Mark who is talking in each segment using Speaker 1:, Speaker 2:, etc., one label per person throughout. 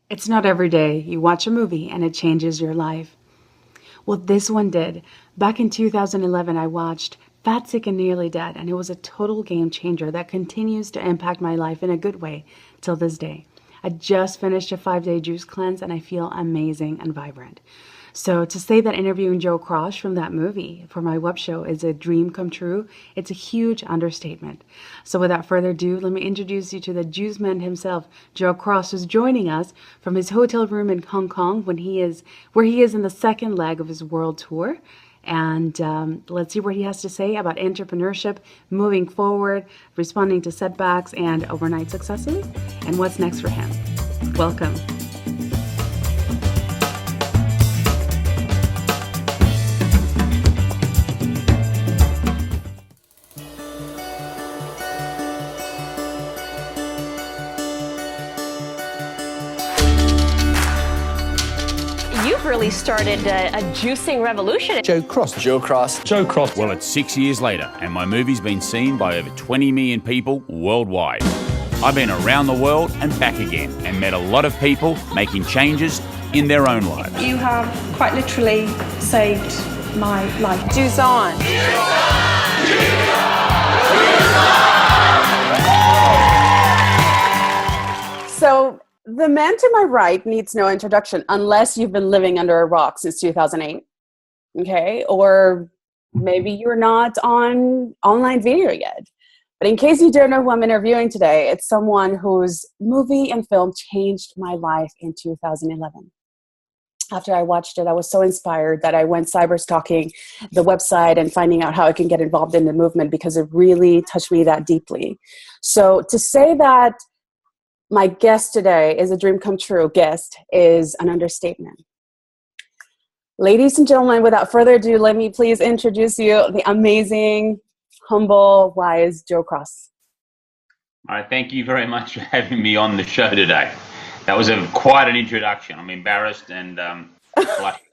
Speaker 1: It's not every day you watch a movie and it changes your life. Well, this one did. Back in 2011, I watched Fat, Sick, and Nearly Dead, and it was a total game changer that continues to impact my life in a good way till this day. I just finished a 5-day juice cleanse and I feel amazing and vibrant. So to say that interviewing Joe Cross from that movie for my web show is a dream come true, it's a huge understatement. So without further ado, let me introduce you to the juice man himself, Joe Cross, who's joining us from his hotel room in Hong Kong where he is in the second leg of his world tour. And let's see what he has to say about entrepreneurship, moving forward, responding to setbacks and overnight successes, and what's next for him. Welcome.
Speaker 2: You've really started a juicing revolution.
Speaker 3: Joe Cross.
Speaker 4: Joe Cross.
Speaker 5: Joe Cross.
Speaker 6: Well, it's 6 years later, and my movie's been seen by over 20 million people worldwide. I've been around the world and back again, and met a lot of people making changes in their own lives.
Speaker 7: You have quite literally saved my life.
Speaker 2: Juice on.
Speaker 8: So the man to my right needs no introduction unless you've been living under a rock since 2008. Okay. Or maybe you're not on online video yet. But in case you don't know who I'm interviewing today, it's someone whose movie and film changed my life in 2011. After I watched it, I was so inspired that I went cyber stalking the website and finding out how I can get involved in the movement because it really touched me that deeply. So to say that my guest today is a dream come true guest is an understatement. Ladies and gentlemen, without further ado, let me please introduce you the amazing, humble, wise Joe Cross.
Speaker 6: All right, thank you very much for having me on the show today. That was quite an introduction. I'm embarrassed and blushing.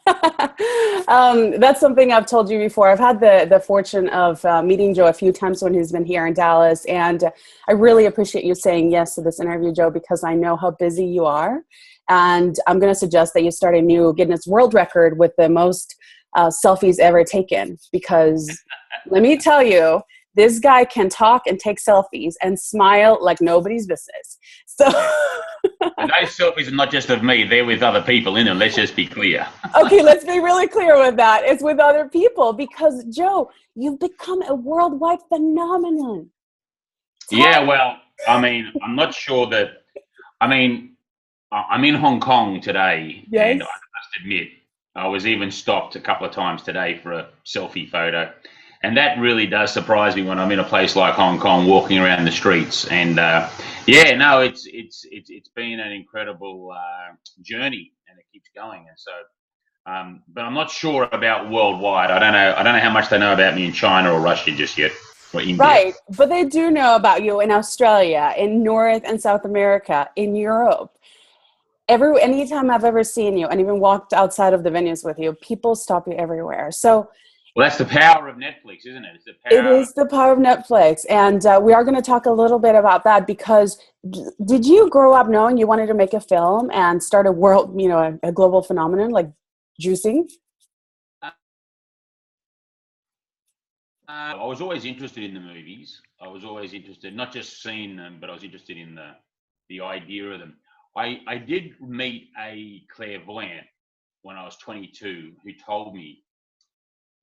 Speaker 8: That's something I've told you before. I've had the fortune of meeting Joe a few times when he's been here in Dallas, and I really appreciate you saying yes to this interview, Joe, because I know how busy you are, and I'm going to suggest that you start a new Guinness World Record with the most selfies ever taken, because let me tell you, this guy can talk and take selfies and smile like nobody's business. So
Speaker 6: And those selfies are not just of me, they're with other people in them. Let's just be clear.
Speaker 8: Okay, let's be really clear with that. It's with other people because, Joe, you've become a worldwide phenomenon.
Speaker 6: Yeah, well, I mean, I'm not sure that, I mean, I'm in Hong Kong today,
Speaker 8: Yes.
Speaker 6: and I must admit, I was even stopped a couple of times today for a selfie photo. And that really does surprise me when I'm in a place like Hong Kong, walking around the streets. And yeah, no, it's been an incredible journey, and it keeps going. And so, but I'm not sure about worldwide. I don't know how much they know about me in China or Russia just yet, or India.
Speaker 8: Right, but they do know about you in Australia, in North and South America, in Europe. Anytime I've ever seen you and even walked outside of the venues with you, people stop you everywhere. So.
Speaker 6: Well, that's the power of Netflix, isn't it?
Speaker 8: It is the power of Netflix. And we are going to talk a little bit about that because did you grow up knowing you wanted to make a film and start a world, a global phenomenon like juicing?
Speaker 6: I was always interested in the movies. I was always interested, not just seeing them, but I was interested in the idea of them. I did meet a clairvoyant when I was 22 who told me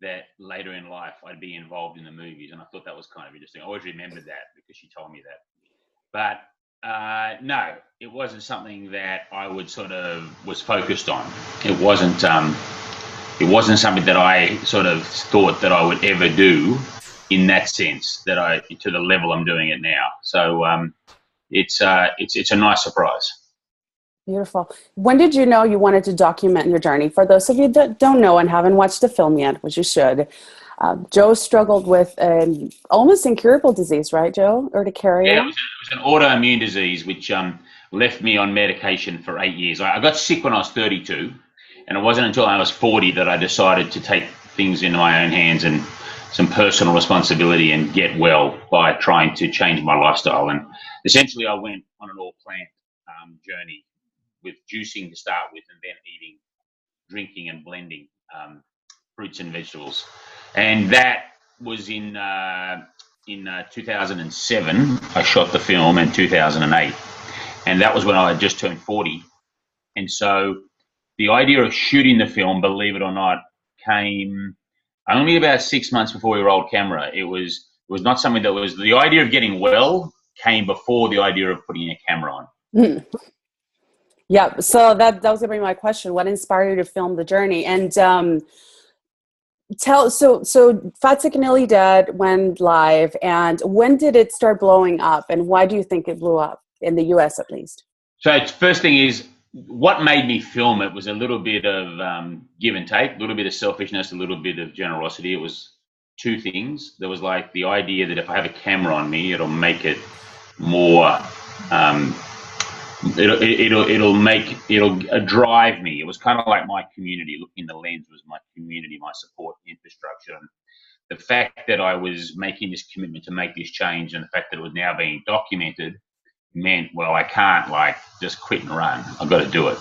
Speaker 6: that later in life I'd be involved in the movies, and I thought that was kind of interesting. I always remembered that because she told me that. But no, it wasn't something that I would sort of was focused on. It wasn't something that I sort of thought that I would ever do in that sense, that to the level I'm doing it now. So it's a nice surprise.
Speaker 8: Beautiful. When did you know you wanted to document your journey? For those of you that don't know and haven't watched the film yet, which you should, Joe struggled with an almost incurable disease, right, Joe? Urticaria?
Speaker 6: Yeah, it was an autoimmune disease which left me on medication for 8 years. I got sick when I was 32, and it wasn't until I was 40 that I decided to take things into my own hands and some personal responsibility and get well by trying to change my lifestyle. And essentially I went on an all-plant journey with juicing to start with, and then drinking and blending fruits and vegetables. And that was in 2007. I shot the film in 2008, and that was when I had just turned 40. And so the idea of shooting the film, believe it or not, came only about 6 months before we rolled camera. It was not something that was, the idea of getting well came before the idea of putting a camera on.
Speaker 8: Mm. Yeah, so that was gonna be my question. What inspired you to film the journey? And so Fat Sick and Nearly Dead went live, and when did it start blowing up, and why do you think it blew up in the US at least?
Speaker 6: So first thing is, what made me film it was a little bit of give and take, a little bit of selfishness, a little bit of generosity. It was two things. There was like the idea that if I have a camera on me, it'll make it more, it'll drive me. It was kind of like my community. Looking in the lens was my community, my support infrastructure. And the fact that I was making this commitment to make this change, and the fact that it was now being documented, meant, well, I can't like just quit and run. I've got to do it.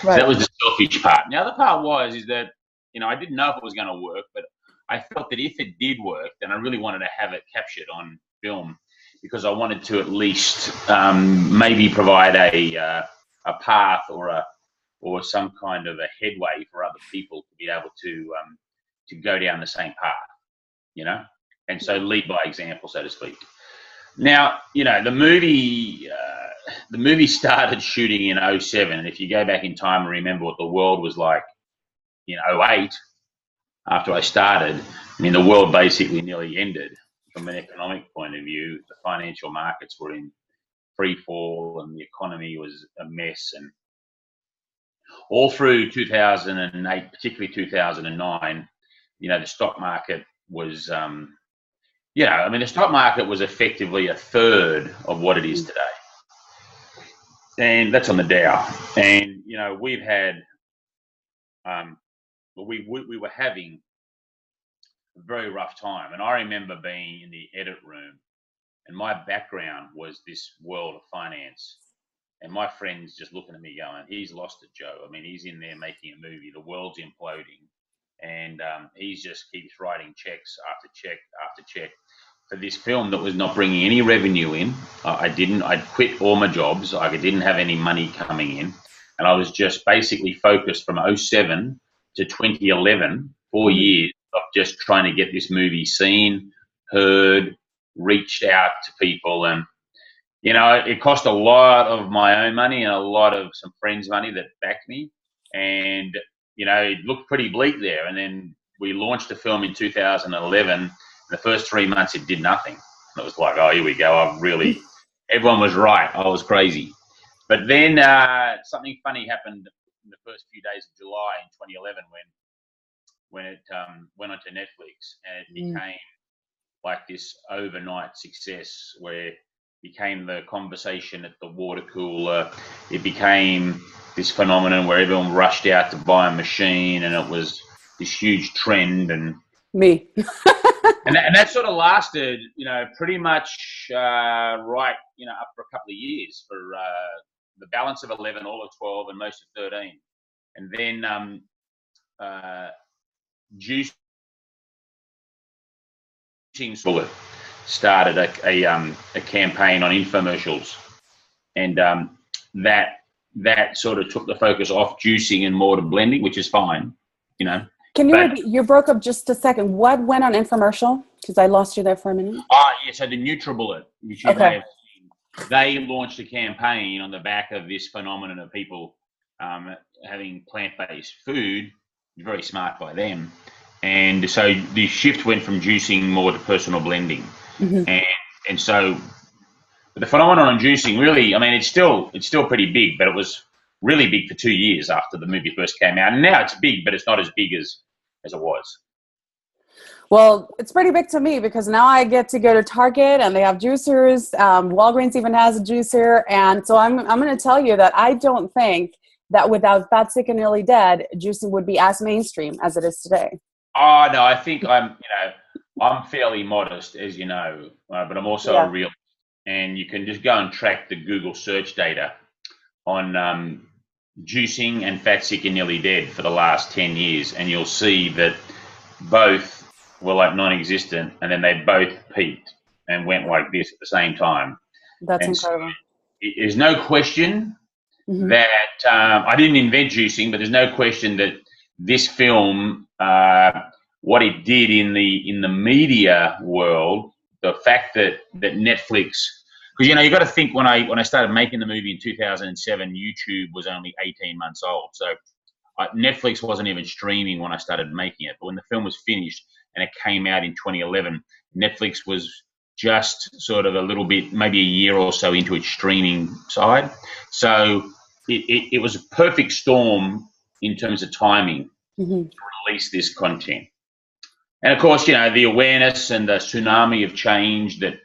Speaker 6: Right. So that was the selfish part. The other part is that, I didn't know if it was going to work, but I felt that if it did work, then I really wanted to have it captured on film, because I wanted to at least maybe provide a path or some kind of a headway for other people to be able to go down the same path, and so lead by example, so to speak. Now, the movie started shooting in 2007. And if you go back in time and remember what the world was like in 2008, after I started, the world basically nearly ended from an economic point of view. The financial markets were in free fall and the economy was a mess. And all through 2008, particularly 2009, the stock market was... the stock market was effectively a third of what it is today. And that's on the Dow. And, we've had, we were having a very rough time. And I remember being in the edit room, and my background was this world of finance. And my friends just looking at me going, he's lost it, Joe. He's in there making a movie. The world's imploding. And he just keeps writing checks after check after check for this film that was not bringing any revenue in. I'd quit all my jobs. I didn't have any money coming in. And I was just basically focused from 2007 to 2011, 4 years of just trying to get this movie seen, heard, reached out to people. And, it cost a lot of my own money and a lot of some friends' money that backed me. And, it looked pretty bleak there. And then we launched the film in 2011. The first 3 months, it did nothing. And it was like, oh, here we go. Everyone was right. I was crazy. But then something funny happened in the first few days of July in 2011 when it went onto Netflix, and it became like this overnight success where it became the conversation at the water cooler. It became this phenomenon where everyone rushed out to buy a machine, and it was this huge trend. And
Speaker 8: me.
Speaker 6: and that sort of lasted, pretty much right, up for a couple of years, for the balance of 11, all of 12, and most of 13. And then Juicing Bullet started a campaign on infomercials, and that sort of took the focus off juicing and more to blending, which is fine,
Speaker 8: Can you repeat? You broke up just a second. What went on infomercial? Because I lost you there for a minute.
Speaker 6: Yeah, so the NutriBullet, which you may have seen, they launched a campaign on the back of this phenomenon of people having plant-based food. Very smart by them. And so the shift went from juicing more to personal blending. Mm-hmm. And so the phenomenon on juicing really, it's still pretty big, but it was really big for 2 years after the movie first came out. And now it's big, but it's not as big as it was.
Speaker 8: Well, it's pretty big to me, because now I get to go to Target and they have juicers. Walgreens even has a juicer. And so I'm going to tell you that I don't think that without Fat Sick and Nearly Dead, juicing would be as mainstream as it is today.
Speaker 6: Oh, no, I think I'm fairly modest, as you know, but I'm also a realist. And you can just go and track the Google search data on Juicing and Fat, Sick and Nearly Dead for the last 10 years, and you'll see that both were like non-existent, and then they both peaked and went like this at the same time.
Speaker 8: That's
Speaker 6: And so
Speaker 8: incredible.
Speaker 6: there's no question that I didn't invent juicing, but there's no question that this film, what it did in the media world, the fact that Netflix, because you got to think when I started making the movie in 2007, YouTube was only 18 months old, so Netflix wasn't even streaming when I started making it. But when the film was finished and it came out in 2011, Netflix was just sort of a little bit, maybe a year or so into its streaming side. So it was a perfect storm in terms of timing to release this content. And of course, the awareness and the tsunami of change that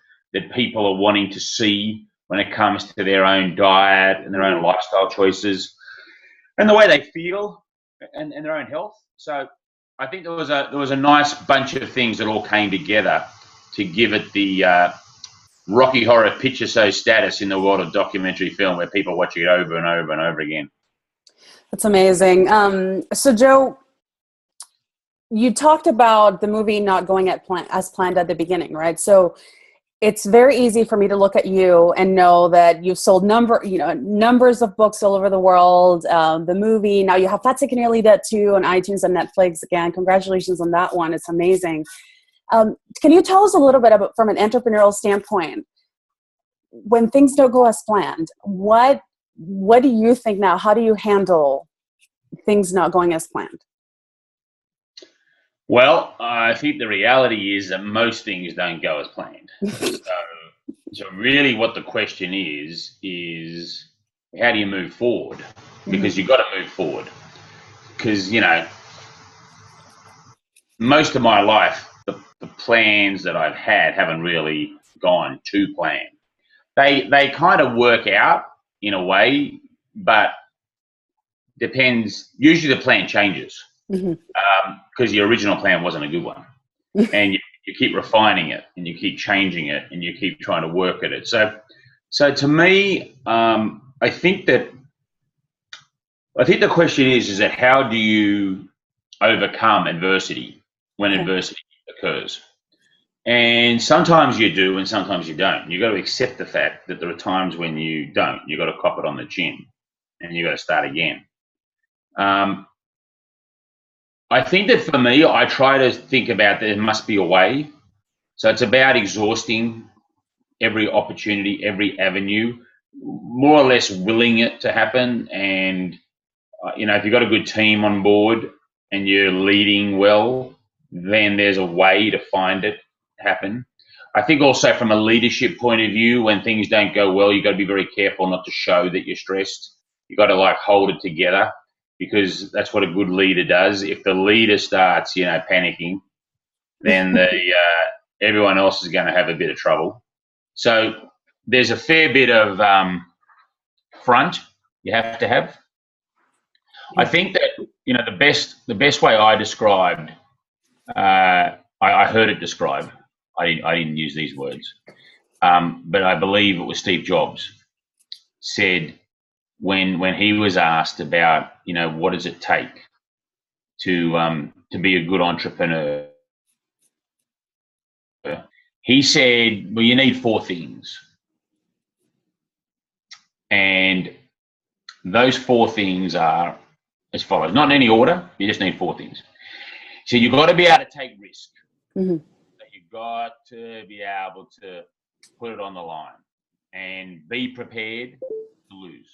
Speaker 6: people are wanting to see when it comes to their own diet and their own lifestyle choices and the way they feel and their own health. So I think there was a nice bunch of things that all came together to give it the Rocky Horror Picture Show status in the world of documentary film, where people watch it over and over and over again.
Speaker 8: That's amazing. So Joe, you talked about the movie not going as planned at the beginning, right? So it's very easy for me to look at you and know that you've sold numbers of books all over the world. The movie, now you have Fat, Sick and Nearly Dead too on iTunes and Netflix. Again, congratulations on that one. It's amazing. Can you tell us a little bit about, from an entrepreneurial standpoint, when things don't go as planned, what do you think now? How do you handle things not going as planned?
Speaker 6: Well, I think the reality is that most things don't go as planned. So really what the question is how do you move forward? Because you've got to move forward. Because, most of my life, the plans that I've had haven't really gone to plan. They kind of work out in a way, but depends. Usually the plan changes because your original plan wasn't a good one, and you keep refining it and you keep changing it and you keep trying to work at it. So to me, I think the question is that how do you overcome adversity when adversity occurs? And sometimes you do and sometimes you don't. You've got to accept the fact that there are times when you don't. You've got to cop it on the chin and you've got to start again. I think that for me, I try to think about there must be a way. So it's about exhausting every opportunity, every avenue, more or less willing it to happen. And, if you've got a good team on board and you're leading well, then there's a way to find it happen. I think also from a leadership point of view, when things don't go well, you've got to be very careful not to show that you're stressed. You've got to hold it together, because that's what a good leader does. If the leader starts, panicking, then everyone else is going to have a bit of trouble. So there's a fair bit of front you have to have. I think that the best way I described, I heard it described. I didn't use these words, but I believe it was Steve Jobs said when he was asked about what does it take to be a good entrepreneur, he said, well, you need 4 things, and those 4 things are as follows, not in any order. You just need 4 things. So you've got to be able to take risk. You've got to be able to put it on the line and be prepared to lose.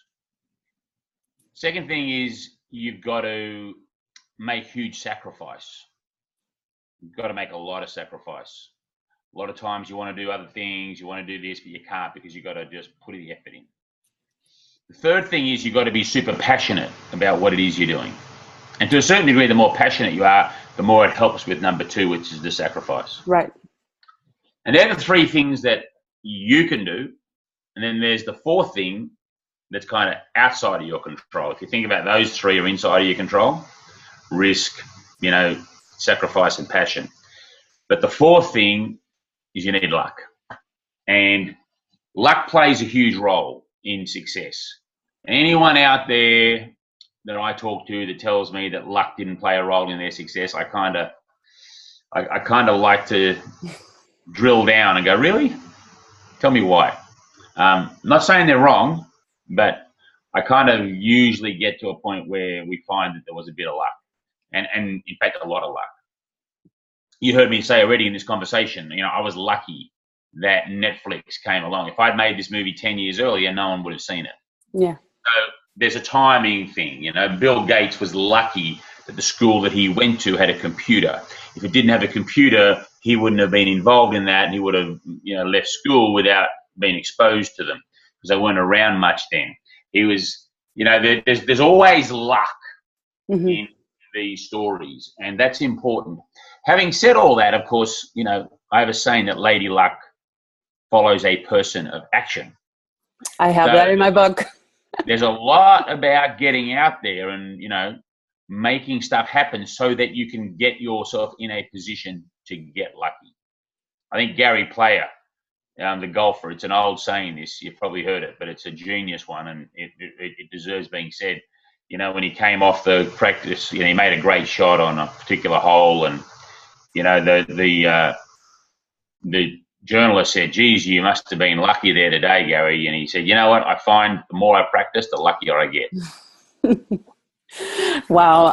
Speaker 6: Second thing is you've got to make huge sacrifice. You've got to make a lot of sacrifice. A lot of times you want to do other things, you want to do this, but you can't because you've got to just put the effort in. The third thing is you've got to be super passionate about what it is you're doing. And to a certain degree, the more passionate you are, the more it helps with number 2, which is the sacrifice.
Speaker 8: Right.
Speaker 6: And they're the 3 things that you can do. And then there's the 4th thing that's kind of outside of your control. If you think about those 3 are inside of your control: risk, sacrifice and passion. But the 4th thing is you need luck. And luck plays a huge role in success. And anyone out there that I talk to that tells me that luck didn't play a role in their success, I kind of like to drill down and go, really? Tell me why. Not saying they're wrong, but I kind of usually get to a point where we find that there was a bit of luck, and in fact a lot of luck. You heard me say already in this conversation, I was lucky that Netflix came along. If I'd made this movie 10 years earlier, no one would have seen it.
Speaker 8: Yeah.
Speaker 6: So there's a timing thing. Bill Gates was lucky that the school that he went to had a computer. If it didn't have a computer, he wouldn't have been involved in that, and he would have left school without being exposed to them because they weren't around much then. He was, there's always luck in these stories, and that's important. Having said all that, of course, I have a saying that Lady Luck follows a person of action.
Speaker 8: I have that in my book.
Speaker 6: There's a lot about getting out there and, making stuff happen so that you can get yourself in a position to get lucky. I think Gary Player, the golfer, it's an old saying, this, you've probably heard it, but it's a genius one, and it deserves being said. When he came off the practice, he made a great shot on a particular hole, and, the journalist said, geez, you must have been lucky there today, Gary. And he said, you know what? I find the more I practice, the luckier I get.
Speaker 8: Wow.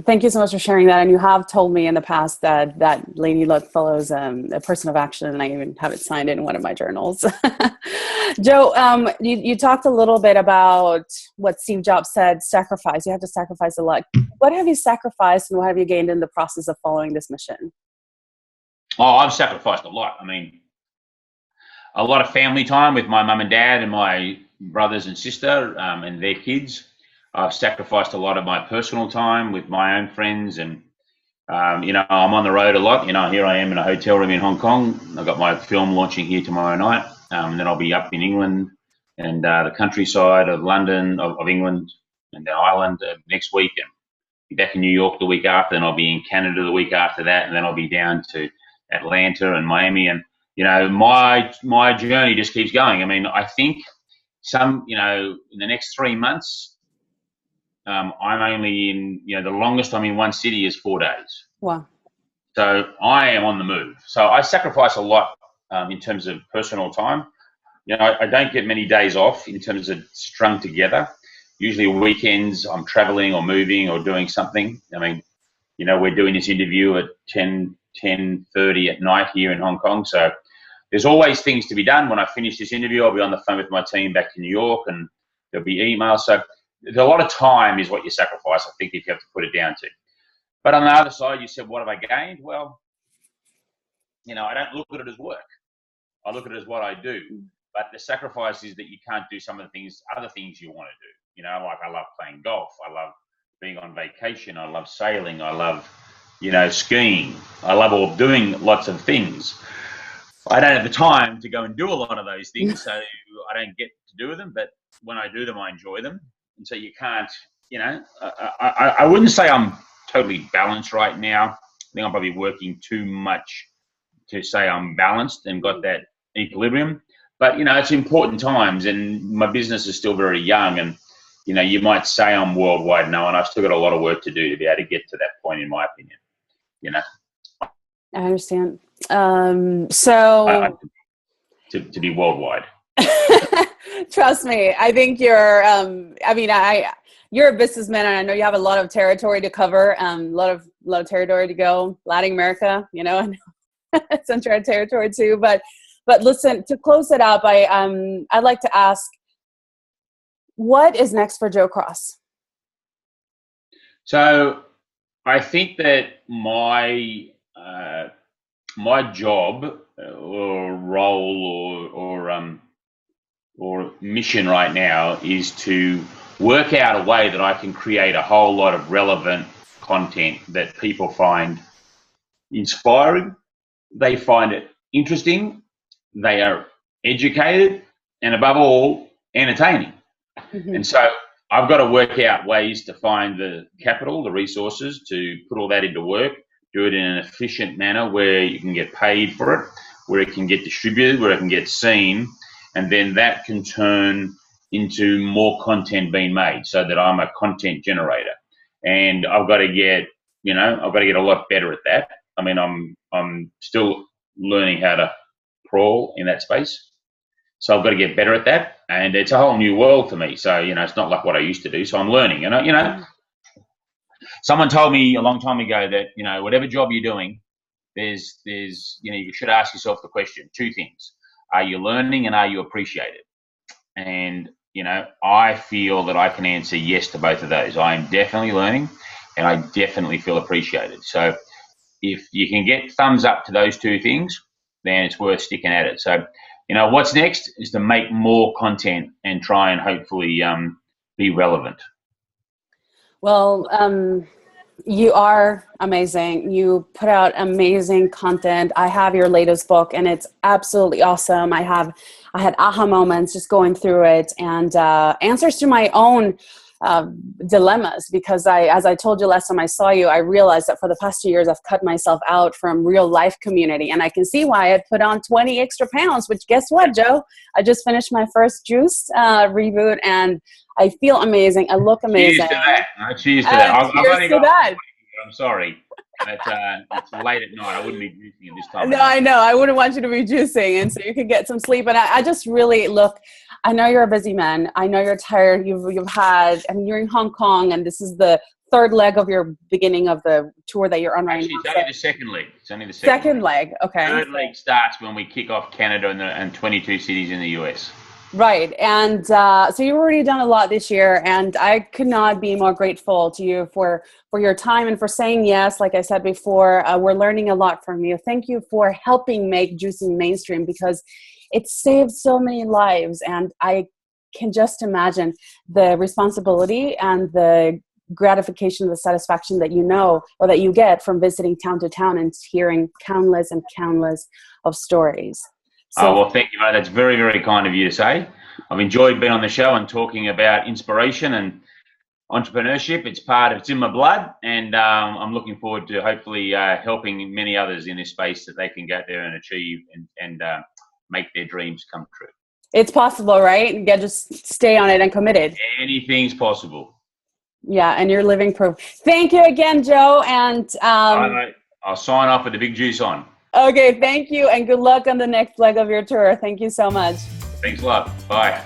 Speaker 8: Thank you so much for sharing that. And you have told me in the past that Lady Luck follows a person of action, and I even have it signed in one of my journals. Joe, you talked a little bit about what Steve Jobs said, sacrifice. You have to sacrifice a lot. What have you sacrificed and what have you gained in the process of following this mission?
Speaker 6: Oh, I've sacrificed a lot. I mean, a lot of family time with my mum and dad and my brothers and sister and their kids. I've sacrificed a lot of my personal time with my own friends, and I'm on the road a lot. Here I am in a hotel room in Hong Kong. I've got my film launching here tomorrow night, and then I'll be up in England and the countryside of London, of England, and then Ireland next week, and be back in New York the week after, and I'll be in Canada the week after that, and then I'll be down to Atlanta and Miami, and my journey just keeps going. I mean, I think in the next 3 months. I'm only in, the longest I'm in one city is 4 days.
Speaker 8: Wow.
Speaker 6: So I am on the move. So I sacrifice a lot in terms of personal time. I don't get many days off in terms of strung together. Usually weekends I'm traveling or moving or doing something. I mean, we're doing this interview at 10:30 at night here in Hong Kong. So there's always things to be done. When I finish this interview, I'll be on the phone with my team back to New York, and there'll be emails. So there's a lot of time is what you sacrifice, I think, if you have to put it down to. But on the other side, you said, what have I gained? Well, I don't look at it as work. I look at it as what I do. But the sacrifice is that you can't do some of the other things you want to do. Like I love playing golf. I love being on vacation. I love sailing. I love, skiing. I love doing lots of things. I don't have the time to go and do a lot of those things, so I don't get to do them. But when I do them, I enjoy them. And so you can't, I wouldn't say I'm totally balanced right now. I think I'm probably working too much to say I'm balanced and got that equilibrium. But, it's important times, and my business is still very young. And, you might say I'm worldwide now, and I've still got a lot of work to do to be able to get to that point, in my opinion.
Speaker 8: I understand.
Speaker 6: To be worldwide.
Speaker 8: Trust me, I think you're. You're a businessman, and I know you have a lot of territory to cover. A lot of territory to go. Latin America, it's uncharted territory too. But listen, to close it up, I'd like to ask, what is next for Joe Cross?
Speaker 6: So, I think that my job or role or mission right now is to work out a way that I can create a whole lot of relevant content that people find inspiring, they find it interesting, they are educated, and above all, entertaining. Mm-hmm. And so I've got to work out ways to find the capital, the resources to put all that into work, do it in an efficient manner where you can get paid for it, where it can get distributed, where it can get seen, and then that can turn into more content being made, so that I'm a content generator, and I've got to get a lot better at that. I mean, I'm still learning how to crawl in that space, so I've got to get better at that, and it's a whole new world to me. So it's not like what I used to do. So I'm learning, and someone told me a long time ago that whatever job you're doing, there's you should ask yourself the question, two things: are you learning, and are you appreciated? And I feel that I can answer yes to both of those. I am definitely learning, and I definitely feel appreciated. So if you can get thumbs up to those two things, then it's worth sticking at it. So what's next is to make more content and try and hopefully be relevant.
Speaker 8: Well, you are amazing. You put out amazing content. I have your latest book, and it's absolutely awesome. I had aha moments just going through it, and answers to my own dilemmas, because as I told you last time I saw you, I realized that for the past 2 years I've cut myself out from real life community, and I can see why I put on 20 extra pounds, which guess what, Joe? I just finished my first juice reboot, and I feel amazing. I look amazing.
Speaker 6: Cheers to that. Cheers to that.
Speaker 8: Cheers to that.
Speaker 6: I'm sorry. It's late at night. I wouldn't be juicing at this time.
Speaker 8: No, I know. I wouldn't want you to be juicing, and so you could get some sleep. And I just really look. I know you're a busy man. I know you're tired. You've had. I mean, you're in Hong Kong, and this is the third leg of your beginning of the tour that you're on right
Speaker 6: Actually,
Speaker 8: now.
Speaker 6: it's only the second leg. It's only the
Speaker 8: second leg. Okay.
Speaker 6: Third leg starts when we kick off Canada and 22 cities in the US.
Speaker 8: Right. And so you've already done a lot this year, and I could not be more grateful to you for your time and for saying yes. Like I said before, we're learning a lot from you. Thank you for helping make juicing mainstream, because it saved so many lives, and I can just imagine the responsibility and the gratification, the satisfaction that or that you get from visiting town to town and hearing countless and countless of stories. So,
Speaker 6: well, thank you, mate. That's very, very kind of you to say. I've enjoyed being on the show and talking about inspiration and entrepreneurship. It's in my blood, and I'm looking forward to hopefully helping many others in this space that they can go out there and achieve and make their dreams come true.
Speaker 8: It's possible, right? Yeah, just stay on it and committed.
Speaker 6: Anything's possible.
Speaker 8: Yeah, and you're living proof. Thank you again, Joe. And
Speaker 6: I'll sign off with the big juice on.
Speaker 8: Okay, thank you, and good luck on the next leg of your tour. Thank you so much.
Speaker 6: Thanks a lot. Bye.